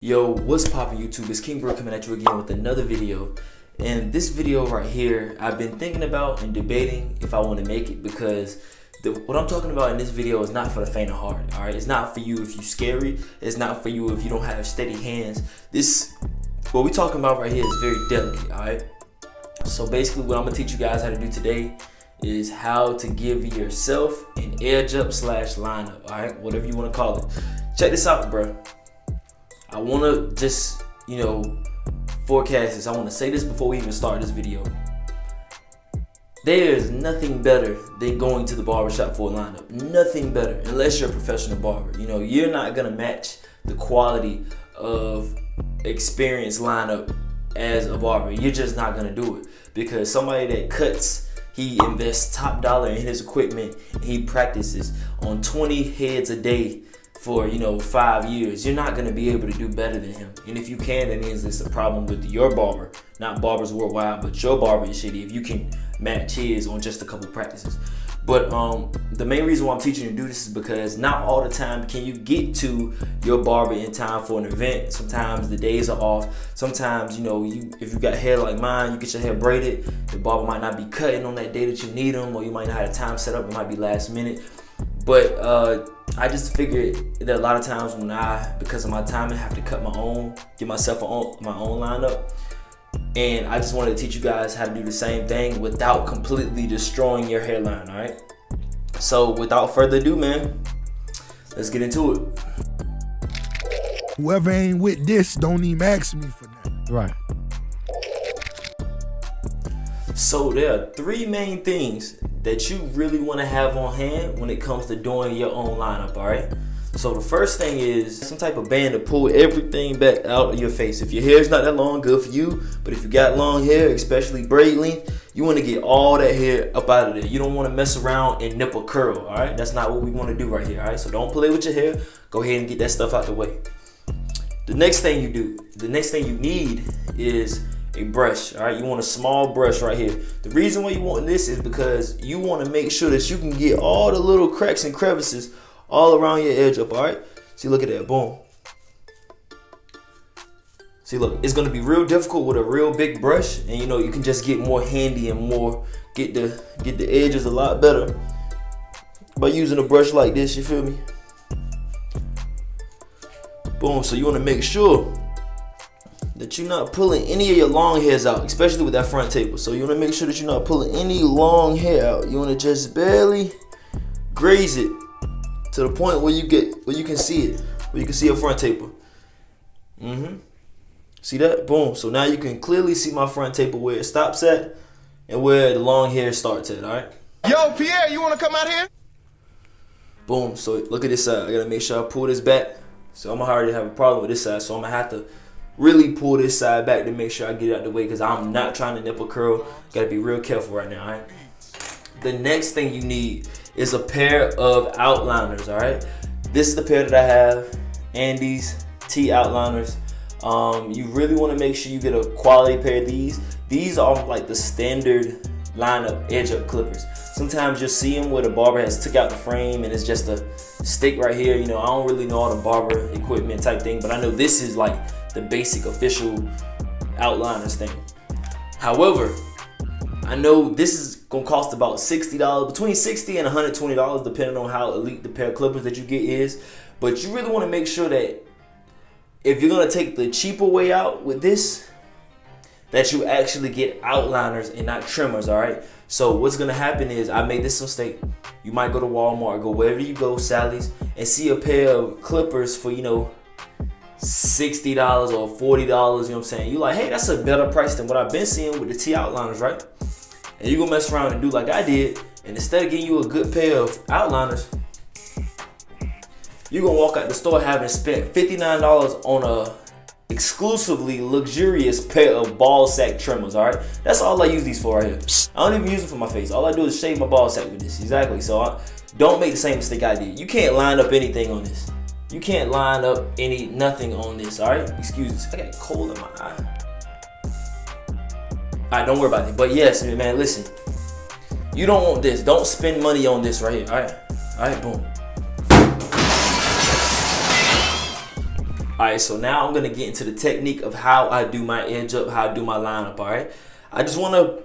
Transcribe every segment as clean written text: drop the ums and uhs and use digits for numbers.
Yo, what's poppin' YouTube? It's King Bro coming at you again with another video. And this video right here, I've been thinking about and debating if I want to make it because what I'm talking about in this video is not for the faint of heart, alright? It's not for you if you're scary. It's not for you if you don't have steady hands. What we're talking about right here is very delicate, alright? So basically what I'm going to teach you guys how to do today is how to give yourself an edge up / lineup, alright? Whatever you want to call it. Check this out, bro. I want to just, forecast this. I want to say this before we even start this video. There is nothing better than going to the barbershop for a lineup. Nothing better, unless you're a professional barber. You're not going to match the quality of experienced lineup as a barber. You're just not going to do it. Because somebody that cuts, he invests top dollar in his equipment, and he practices on 20 heads a day for 5 years. You're not going to be able to do better than him. And if you can, that means it's a problem with your barber, not barbers worldwide, but your barber is shitty if you can match his on just a couple practices. But the main reason why I'm teaching you to do this is because not all the time can you get to your barber in time for an event. Sometimes the days are off. Sometimes if you got hair like mine, you get your hair braided, the barber might not be cutting on that day that you need them, or you might not have time set up. It might be last minute. But I just figured that a lot of times when because of my timing, have to get myself my own lineup. And I just wanted to teach you guys how to do the same thing without completely destroying your hairline, all right? So without further ado, man, let's get into it. Whoever ain't with this, don't even ask me for that. Right. So there are three main things that you really want to have on hand when it comes to doing your own lineup, all right? So the first thing is some type of band to pull everything back out of your face. If your hair is not that long, good for you. But if you got long hair, especially braid length, you want to get all that hair up out of there. You don't want to mess around and nip a curl, all right? That's not what we want to do right here, all right? So don't play with your hair. Go ahead and get that stuff out the way. The next thing you need is a brush, all right? You want a small brush right here. The reason why you want this is because you want to make sure that you can get all the little cracks and crevices all around your edge up, all right? See, look at that, boom. See, look, it's gonna be real difficult with a real big brush, and you can just get more handy and get the edges a lot better by using a brush like this, you feel me? Boom, so you wanna make sure that you're not pulling any of your long hairs out, especially with that front taper. So you wanna make sure that you're not pulling any long hair out. You wanna just barely graze it to the point where you can see it, where you can see a front taper. See that? Boom. So now you can clearly see my front taper where it stops at and where the long hair starts at, all right? Yo, Pierre, you want to come out here? Boom. So look at this side. I got to make sure I pull this back. So I'm going to already have a problem with this side. So I'm going to have to really pull this side back to make sure I get it out the way because I'm not trying to nip a curl. Got to be real careful right now, all right? The next thing you need is a pair of outliners, all right? This is the pair that I have, Andes T outliners. You really want to make sure you get a quality pair of these. These are like the standard lineup edge up clippers. Sometimes you'll see them where the barber has took out the frame and it's just a stick right here. I don't really know all the barber equipment type thing, but I know this is like the basic official outliners thing. However, I know this is gonna cost about $60, between $60 and $120, depending on how elite the pair of clippers that you get is. But you really want to make sure that if you're gonna take the cheaper way out with this, that you actually get outliners and not trimmers, all right? So what's gonna happen is, I made this mistake. You might go to Walmart, go wherever you go, Sally's, and see a pair of clippers for $60 or $40. You know what I'm saying? You're like, hey, that's a better price than what I've been seeing with the T outliners, right? And you're gonna mess around and do like I did, and instead of getting you a good pair of outliners, you're gonna walk out the store having spent $59 on a exclusively luxurious pair of ball sack trimmers, all right? That's all I use these for right here. I don't even use them for my face. All I do is shave my ball sack with this, exactly. So don't make the same mistake I did. You can't line up anything on this. You can't line up nothing on this, all right? Excuse me, I got cold in my eye. All right, don't worry about it. But yes, man, listen. You don't want this. Don't spend money on this right here, all right? All right, boom. Alright, so now I'm gonna get into the technique of how I do my edge up, how I do my lineup. Alright, I just want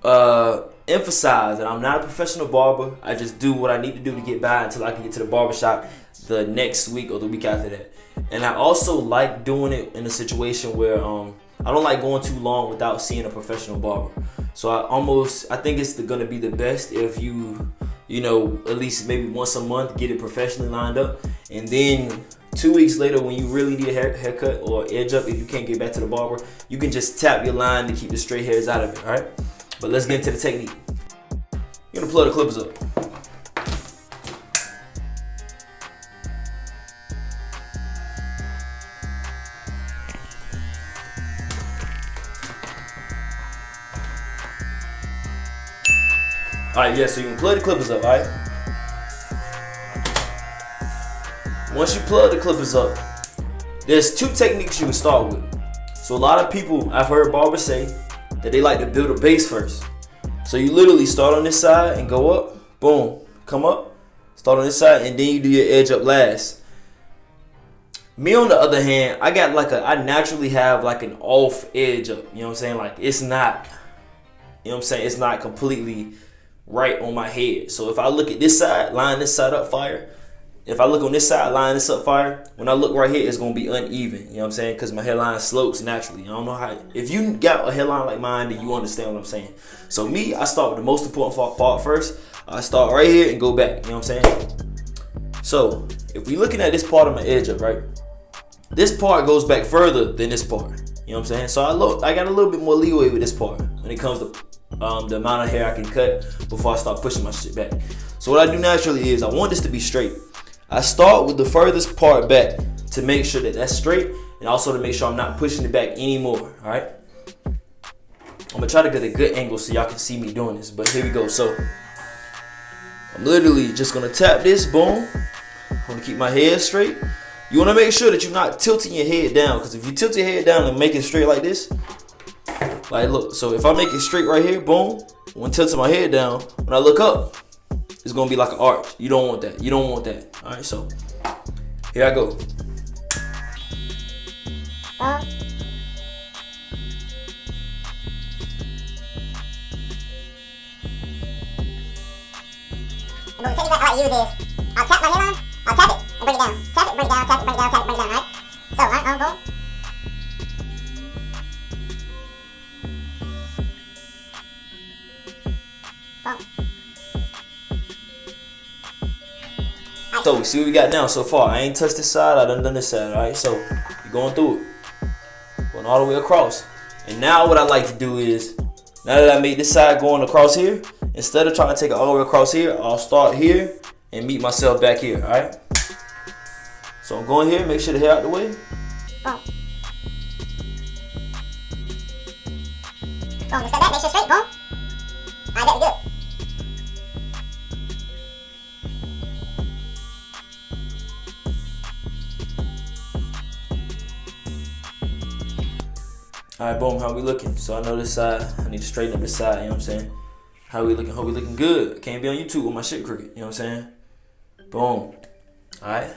to emphasize that I'm not a professional barber. I just do what I need to do to get by until I can get to the barbershop the next week or the week after that. And I also like doing it in a situation where I don't like going too long without seeing a professional barber. So I think it's gonna be the best if you know, at least maybe once a month, get it professionally lined up, and then 2 weeks later, when you really need a haircut or edge up, if you can't get back to the barber, you can just tap your line to keep the straight hairs out of it. All right, but let's get into the technique. You're gonna plug the clippers up. Alright, yeah, so you can plug the clippers up, alright? Once you plug the clippers up, there's two techniques you can start with. So a lot of people, I've heard barbers say that they like to build a base first. So you literally start on this side and go up, boom, come up, start on this side, and then you do your edge up last. Me on the other hand, I naturally have like an off edge up, you know what I'm saying? Like it's not, you know what I'm saying? It's not completely right on my head. So if I look at this side, line this side up fire. If I look on this side, line this up fire. When I look right here, it's gonna be uneven. You know what I'm saying? Because my hairline slopes naturally. I don't know how. If you got a hairline like mine, then you understand what I'm saying. So me, I start with the most important part first. I start right here and go back. You know what I'm saying? So if we looking at this part of my edge up, right? This part goes back further than this part. You know what I'm saying? So I got a little bit more leeway with this part when it comes to the amount of hair I can cut before I start pushing my shit back. So what I do naturally is I want this to be straight. I start with the furthest part back to make sure that that's straight, and also to make sure I'm not pushing it back anymore. All right. I'm gonna try to get a good angle so y'all can see me doing this. But here we go. So I'm literally just gonna tap this. Boom. I'm gonna keep my head straight. You wanna make sure that you're not tilting your head down, because if you tilt your head down and make it straight like this, like look, so if I make it straight right here, boom, when tilting my head down, when I look up, it's gonna be like an arch. You don't want that. You don't want that. All right, so here I go. And the technique I like to use is I'll tap my hairline, I'll tap it and bring it down. Tap it, bring it down, tap it, bring it down, tap it, bring it down, right? So, alright, boom. So we see what we got now so far. I ain't touched this side, I done this side, alright? So you're going through it. Going all the way across. And now what I like to do is, now that I made this side going across here, instead of trying to take it all the way across here, I'll start here and meet myself back here, alright? So I'm going here, make sure the hair out the way. Boom. Boom, just like that, make sure straight, boom. Alright, that was good. Alright, boom, how we looking? So I know this side, I need to straighten up this side, you know what I'm saying? How we looking? Hope we looking good. I can't be on YouTube with my shit crooked, you know what I'm saying? Boom. Alright.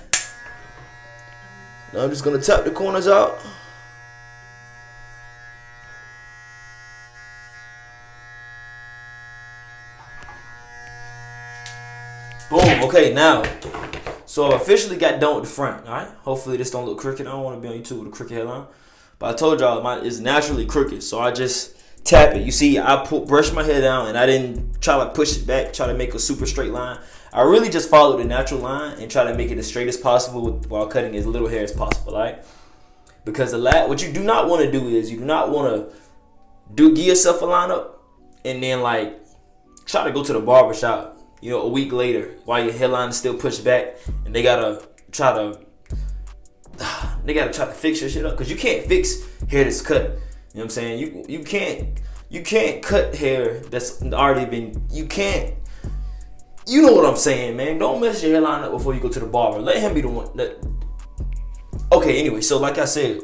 Now I'm just gonna tap the corners out. Boom, okay, now. So I officially got done with the front, alright? Hopefully this don't look crooked. I don't want to be on YouTube with a crooked hairline. But I told y'all it's naturally crooked, so I just tap it. You see, I brush my hair down, and I didn't try to push it back, try to make a super straight line. I really just followed the natural line and try to make it as straight as possible while cutting as little hair as possible, right? Because what you do not want to do is you do not want to give yourself a lineup and then like try to go to the barber shop, you know, a week later while your hairline is still pushed back, and they gotta try to fix your shit up, because you can't fix hair that's cut. You know what I'm saying? You can't cut hair that's already been, you know what I'm saying, man. Don't mess your hairline up before you go to the barber. Let him be the one okay, anyway, so like I said,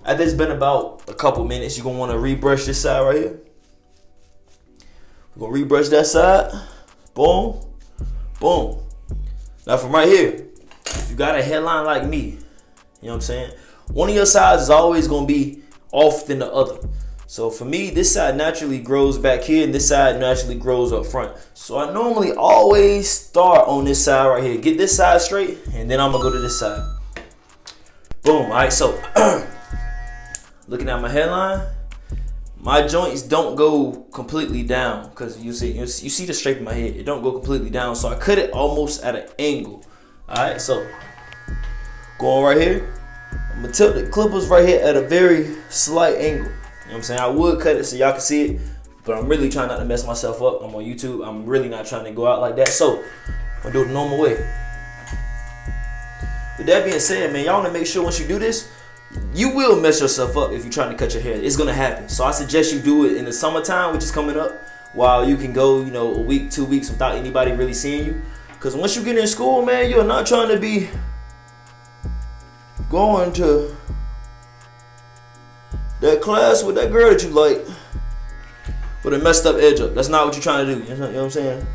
after it's been about a couple minutes, you're gonna want to rebrush this side right here. We're gonna rebrush that side. Boom. Boom. Now from right here, if you got a hairline like me, You know what I'm saying? One of your sides is always going to be off than the other. So for me, this side naturally grows back here and this side naturally grows up front. So I normally always start on this side right here. Get this side straight and then I'm going to go to this side. Boom. All right, so looking at my hairline, my joints don't go completely down because you see the shape of my head. It don't go completely down, so I cut it almost at an angle. All right, so going right here, I'm gonna tilt the clippers right here at a very slight angle. You know what I'm saying? I would cut it so y'all can see it, but I'm really trying not to mess myself up. I'm on YouTube. I'm really not trying to go out like that, so I'm gonna do it the normal way. With that being said, man, y'all wanna make sure once you do this, you will mess yourself up if you're trying to cut your hair. It's gonna happen. So I suggest you do it in the summertime, which is coming up, while you can go, you know, a week, 2 weeks without anybody really seeing you. Because once you get in school, man, you're not trying to be going to that class with that girl that you like with a messed up edge up. That's not what you're trying to do. You know what I'm saying?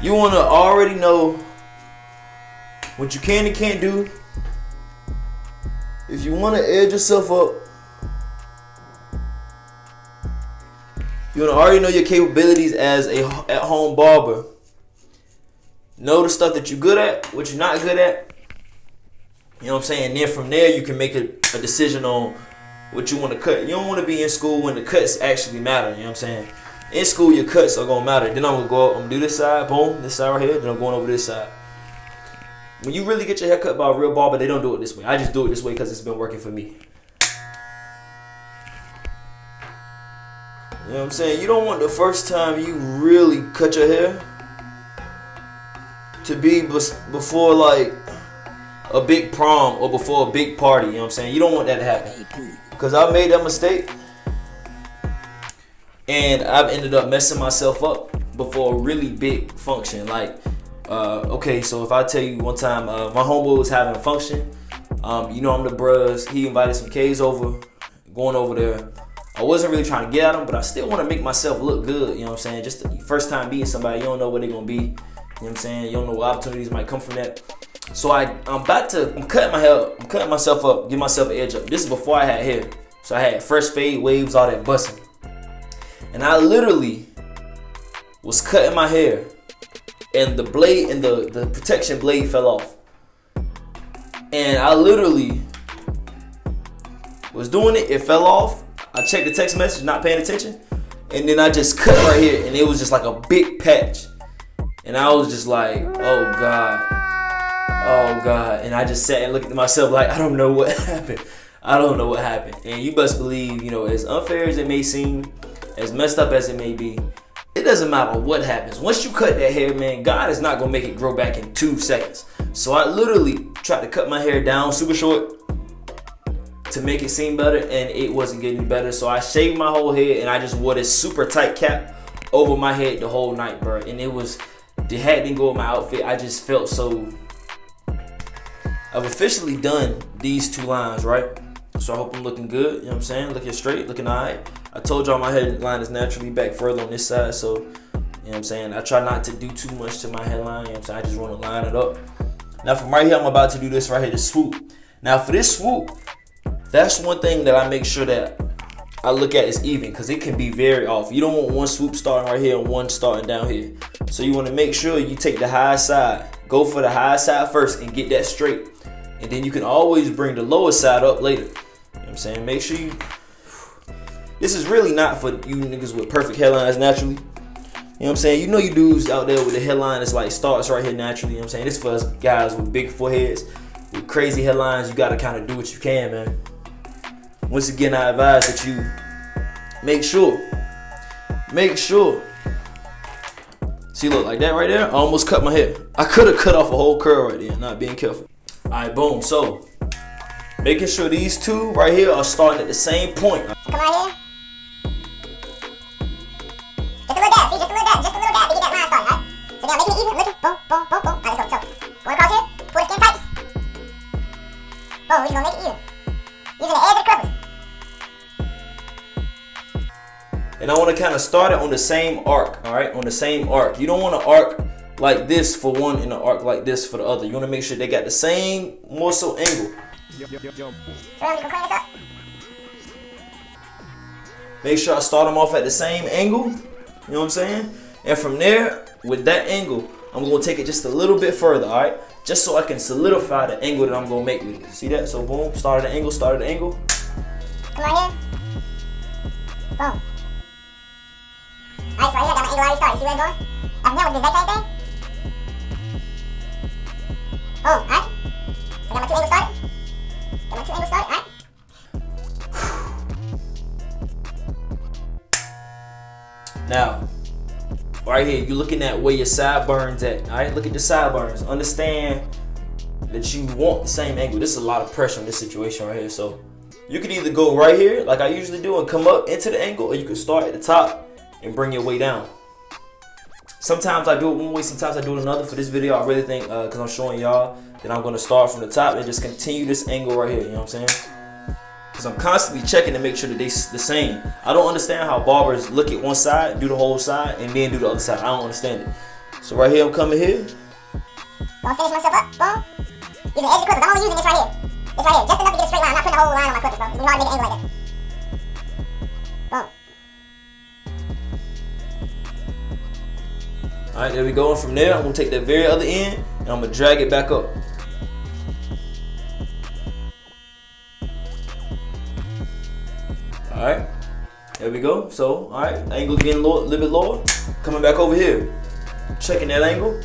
You want to already know what you can and can't do. If you want to edge yourself up, you want to already know your capabilities as a at-home barber. Know the stuff that you're good at, what you're not good at. You know what I'm saying? And then from there, you can make a decision on what you want to cut. You don't want to be in school when the cuts actually matter. You know what I'm saying? In school, your cuts are going to matter. Then I'm going to go up, I'm going to do this side, boom, this side right here. Then I'm going over this side. When you really get your hair cut by a real barber, they don't do it this way. I just do it this way because it's been working for me. You know what I'm saying? You don't want the first time you really cut your hair to be before like a big prom or before a big party. You know what I'm saying? You don't want that to happen. Because I made that mistake and I've ended up messing myself up before a really big function. Like, okay, so if I tell you one time, my homeboy was having a function. You know, I'm the bruhs. He invited some K's over, going over there. I wasn't really trying to get at him, but I still want to make myself look good. You know what I'm saying? Just the first time meeting somebody, you don't know where they're going to be. You know what I'm saying? You don't know what opportunities might come from that. So I'm cutting my hair up. I'm cutting myself up, give myself an edge up. This is before I had hair. So I had fresh fade, waves, all that busting. And I literally was cutting my hair and the blade and the protection blade fell off. And I literally was doing it, it fell off. I checked the text message, not paying attention. And then I just cut right here and it was just like a big patch. And I was just like, oh God. Oh God. And I just sat and looked at myself like, I don't know what happened. I don't know what happened. And you best believe, you know, as unfair as it may seem, as messed up as it may be, it doesn't matter what happens. Once you cut that hair, man, God is not gonna make it grow back in 2 seconds. So I literally tried to cut my hair down super short to make it seem better, and it wasn't getting better. So I shaved my whole head and I just wore this super tight cap over my head the whole night, bro. And the hat didn't go with my outfit. I just felt so. I've officially done these 2 lines, right? So I hope I'm looking good, you know what I'm saying? Looking straight, looking alright. I told y'all my hairline is naturally back further on this side, so, you know what I'm saying? I try not to do too much to my hairline, you know what I'm saying? I just want to line it up. Now from right here, I'm about to do this right here, the swoop. Now for this swoop, that's one thing that I make sure that I look at is even, because it can be very off. You don't want one swoop starting right here and one starting down here. So you want to make sure you take the high side, go for the high side first and get that straight. And then you can always bring the lower side up later. You know what I'm saying? Make sure you... This is really not for you niggas with perfect hairlines naturally. You know what I'm saying? You know you dudes out there with the hairline that's like starts right here naturally. You know what I'm saying? This is for us guys with big foreheads, with crazy hairlines. You got to kind of do what you can, man. Once again, I advise that you make sure. See, look, like that right there, I almost cut my hair. I could have cut off a whole curl right there, not being careful. All right, boom. So, making sure these 2 right here are starting at the same point. Come right here. Just a little dab, see, just a little dab to get that line started, right? So now making it even, looking, boom, boom, boom, boom. Alright, let's go. So, going across here, pull the skin tight. Boom, we're just gonna make it even. Using the edge of the clippers. And I want to kind of start it on the same arc, all right? On the same arc. You don't want to arc like this for one and an arc like this for the other. You want to make sure they got the same more so angle. So I'm just gonna clean this up. Make sure I start them off at the same angle. You know what I'm saying? And from there, with that angle, I'm going to take it just a little bit further, all right? Just so I can solidify the angle that I'm going to make with it. See that? So boom, started the angle, started the angle. Come right here. Boom. Alright, so right here I got my angle already started. See where it's going? After that, with the exact same thing. Boom, alright? So I got my 2 angles started. Got my 2 angles started, alright? Now, right here, you're looking at where your sideburns at. All right, look at the sideburns. Understand that you want the same angle. This is a lot of pressure in this situation right here. So you could either go right here, like I usually do, and come up into the angle, or you can start at the top and bring your way down. Sometimes I do it one way, sometimes I do it another. For this video, I really think, because I'm showing y'all, that I'm going to start from the top and just continue this angle right here. You know what I'm saying? Because I'm constantly checking to make sure that they the same. I don't understand how barbers look at one side, do the whole side, and then do the other side. I don't understand it. So right here, I'm coming here. Gonna finish myself up, boom. Using the edge of the clippers. I'm only using this right here. This right here, just enough to get a straight line. I'm not putting a whole line on my clippers, bro. It's hard to make an angle like that. Boom. Alright, there we go. And from there, I'm going to take that very other end, and I'm going to drag it back up. Alright, there we go. So, alright, angle getting a little bit lower. Coming back over here. Checking that angle.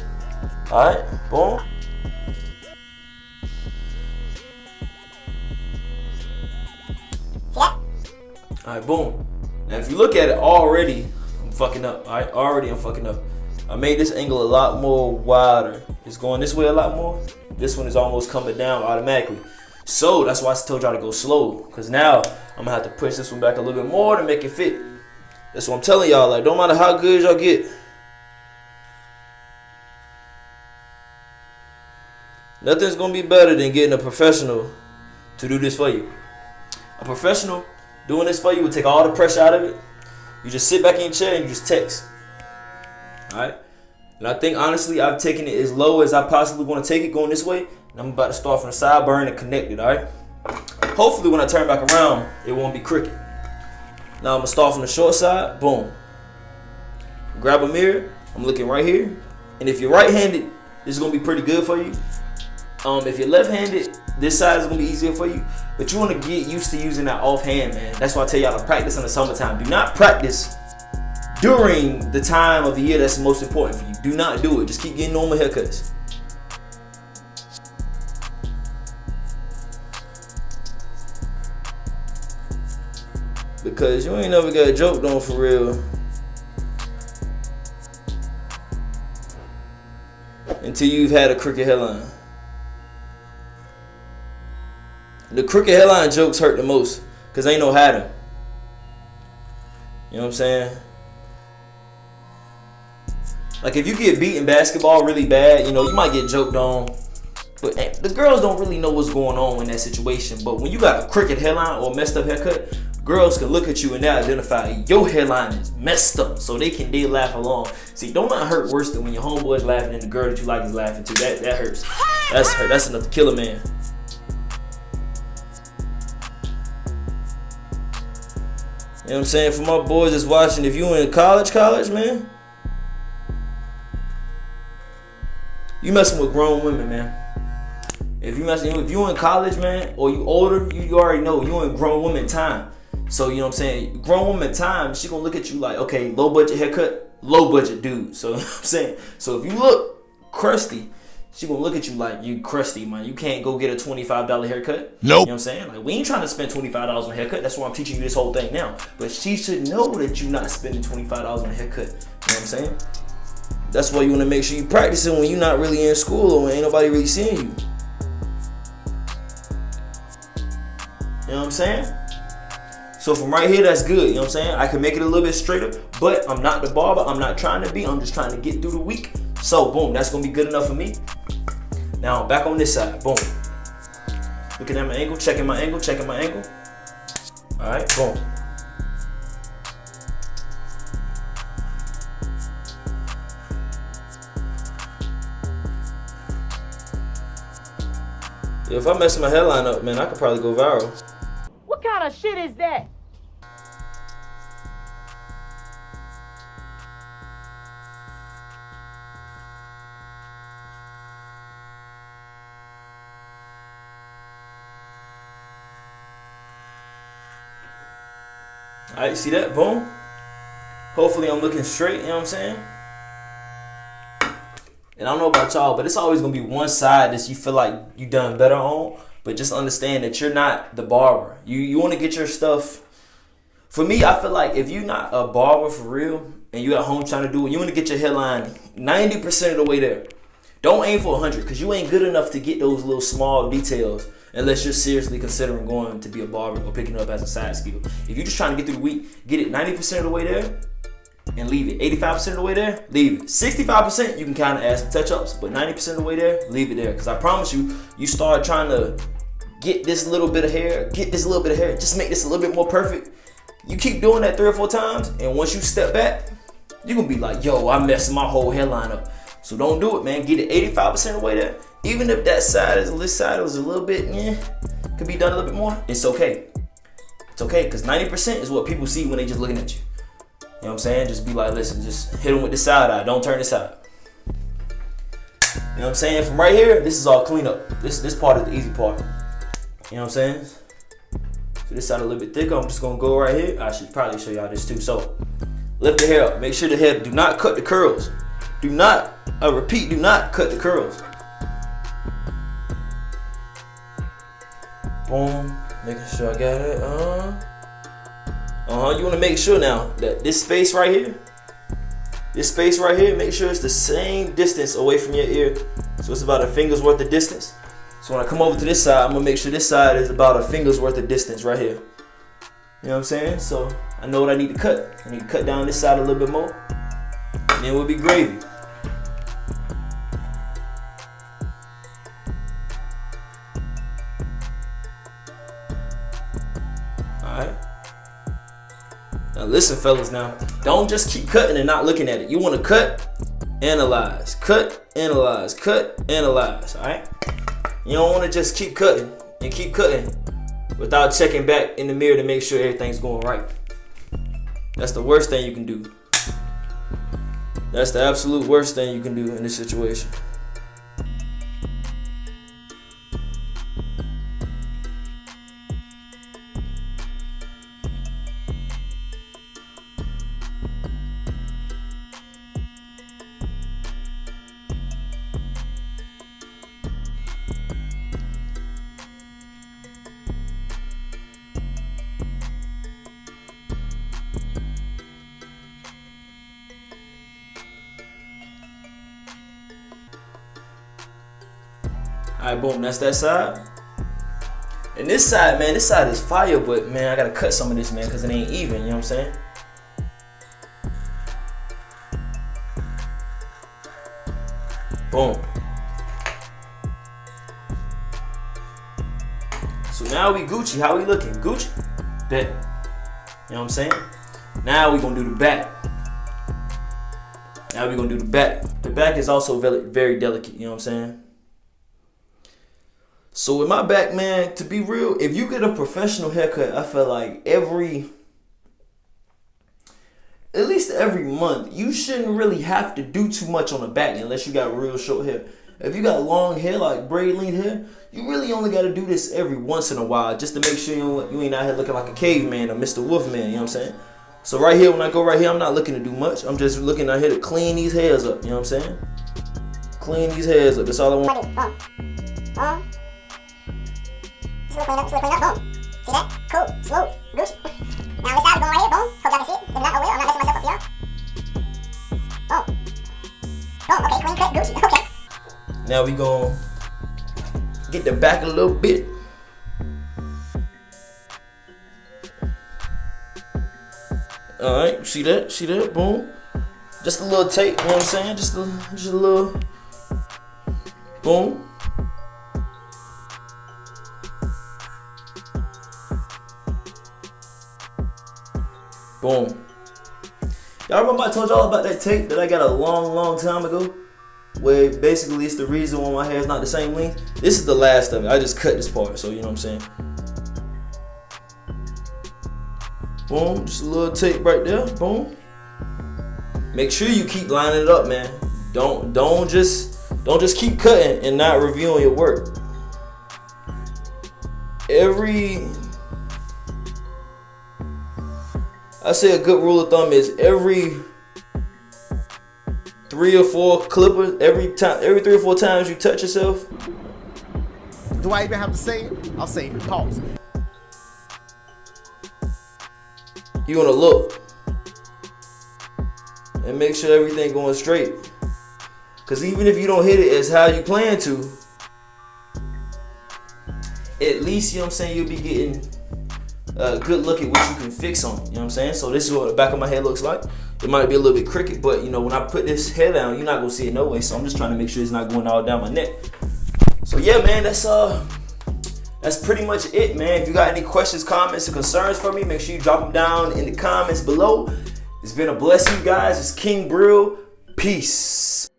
Alright, boom. See that? Alright, boom. Now, if you look at it already, I'm fucking up. Alright, already I'm fucking up. I made this angle a lot more wider. It's going this way a lot more. This one is almost coming down automatically. So that's why I told y'all to go slow, because now I'm gonna have to push this one back a little bit more to make it fit. That's what I'm telling y'all. Like, don't matter how good y'all get, nothing's gonna be better than getting a professional to do this for you. A professional doing this for you will take all the pressure out of it. You just sit back in your chair and you just text. Alright? And I think honestly I've taken it as low as I possibly want to take it going this way. And I'm about to start from the sideburn and connect it, alright? Hopefully when I turn back around, it won't be crooked. Now I'm gonna start from the short side, boom. Grab a mirror, I'm looking right here. And if you're right-handed, this is gonna be pretty good for you. If you're left-handed, this side is gonna be easier for you. But you wanna get used to using that offhand, man. That's why I tell y'all to practice in the summertime. Do not practice during the time of the year that's most important for you. Do not do it. Just keep getting normal haircuts. Because you ain't never got joked on for real until you've had a crooked hairline. The crooked hairline jokes hurt the most because ain't no hiding. You know what I'm saying? Like if you get beat in basketball really bad, you know, you might get joked on. But the girls don't really know what's going on in that situation. But when you got a crooked hairline or a messed up haircut, girls can look at you and they identify your hairline is messed up, so they laugh along. See, don't not hurt worse than when your homeboy's laughing and the girl that you like is laughing too. That hurts. That's enough to kill a man. You know what I'm saying? For my boys that's watching, if you in college, man, you messing with grown women, man. If you in college, man, or you older, you already know you in grown woman time. So you know what I'm saying? Grown woman time, she gonna look at you like, okay, low budget haircut, low budget dude. So you know what I'm saying? So if you look crusty, she gonna look at you like you crusty, man. You can't go get a $25 haircut. Nope. You know what I'm saying? Like we ain't trying to spend $25 on a haircut. That's why I'm teaching you this whole thing now. But she should know that you're not spending $25 on a haircut. You know what I'm saying? That's why you wanna make sure you practicing when you're not really in school or when ain't nobody really seeing you. You know what I'm saying? So from right here, that's good. You know what I'm saying? I can make it a little bit straighter, but I'm not the barber. I'm not trying to be. I'm just trying to get through the week. So boom, that's gonna be good enough for me. Now back on this side, boom. Looking at my angle, checking my angle, checking my angle. All right, boom. If I mess my hairline up, man, I could probably go viral. What kind of shit is that? Alright, see that? Boom. Hopefully I'm looking straight, you know what I'm saying? And I don't know about y'all, but it's always gonna be one side that you feel like you done better on. But just understand that you're not the barber. You wanna get your stuff. For me, I feel like if you're not a barber for real and you at home trying to do it, you wanna get your hairline 90% of the way there. Don't aim for 100 because you ain't good enough to get those little small details unless you're seriously considering going to be a barber or picking it up as a side skill. If you're just trying to get through the week, get it 90% of the way there and leave it. 85% of the way there, leave it. 65% you can kind of add some touch-ups, but 90% of the way there, leave it there. Because I promise you, you start trying to get this little bit of hair, just make this a little bit more perfect. You keep doing that 3 or 4 times, and once you step back, you're going to be like, yo, I messed my whole hairline up. So don't do it, man. Get it 85% of the way there. Even if this side was a little bit, could be done a little bit more, it's okay. It's okay, because 90% is what people see when they just looking at you. You know what I'm saying? Just be like, listen, just hit them with the side eye. Don't turn this side. You know what I'm saying? From right here, this is all clean up. This part is the easy part. You know what I'm saying? So this side a little bit thicker. I'm just going to go right here. I should probably show y'all this too. So lift the hair up. Make sure the hair, do not cut the curls. Do not, I repeat, do not cut the curls. Boom. Making sure I got it. You want to make sure now that this space right here, make sure it's the same distance away from your ear. So it's about a finger's worth of distance. So when I come over to this side, I'm going to make sure this side is about a finger's worth of distance right here. You know what I'm saying? So I know what I need to cut. I need to cut down this side a little bit more. And then we'll be gravy. Alright. Now listen, fellas, now. Don't just keep cutting and not looking at it. You want to cut, analyze. Cut, analyze. Cut, analyze. Alright? You don't want to just keep cutting and keep cutting without checking back in the mirror to make sure everything's going right. That's the worst thing you can do. That's the absolute worst thing you can do in this situation. Alright, boom, that's that side. And this side, man, this side is fire, but man, I gotta cut some of this, man, because it ain't even, you know what I'm saying? Boom. So now we Gucci. How we looking? Gucci? Bet. You know what I'm saying? Now we gonna do the back. Now we gonna do the back. The back is also very, very delicate, you know what I'm saying? So with my back, man, to be real, if you get a professional haircut, I feel like at least every month, you shouldn't really have to do too much on the back unless you got real short hair. If you got long hair, like braid length hair, you really only got to do this every once in a while just to make sure you ain't out here looking like a caveman or Mr. Wolfman, you know what I'm saying? So right here, when I go right here, I'm not looking to do much. I'm just looking out here to clean these hairs up, you know what I'm saying? Clean these hairs up, that's all I want. Just clean up, boom. See that? Cool, smooth, Gucci. Now this side going right here, boom. Hope y'all can see it. If not, oh well, I'm not messing myself up, y'all. Boom. Boom, okay, clean cut, Gucci, okay. Now we gonna get the back a little bit. Alright, see that, boom. Just a little tape, you know what I'm saying? Just a little, boom. Boom. Y'all remember I told y'all about that tape that I got a long time ago? where basically it's the reason why my hair is not the same length. This is the last of it. I just cut this part, so you know what I'm saying. Boom, just a little tape right there. Boom. Make sure you keep lining it up, man. Don't just keep cutting and not reviewing your work. I say a good rule of thumb is every 3 or 4 clippers, every 3 or 4 times you touch yourself. Do I even have to say it? I'll say it. Pause. You wanna look and make sure everything going straight. Cause even if you don't hit it as how you plan to, at least, you know what I'm saying, you'll be getting a good look at what you can fix on it, you know what I'm saying? So this is what the back of my head looks like. It might be a little bit crooked, but you know, when I put this hair down, you're not gonna see it no way. So I'm just trying to make sure it's not going all down my neck. So yeah, man, that's pretty much it, man. If you got any questions, comments, or concerns for me, make sure you drop them down in the comments below. It's been a blessing, guys. It's King Brill. Peace.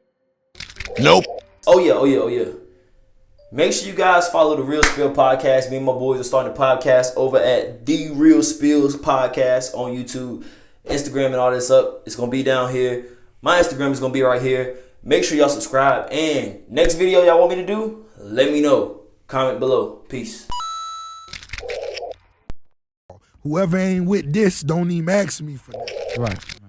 Nope. Oh yeah. Make sure you guys follow the Real Spill Podcast. Me and my boys are starting a podcast over at The Real Spills Podcast on YouTube, Instagram, and all this up. It's gonna be down here. My Instagram is gonna be right here. Make sure y'all subscribe. And next video y'all want me to do, let me know. Comment below. Peace. Whoever ain't with this, don't even ask me for that. Right.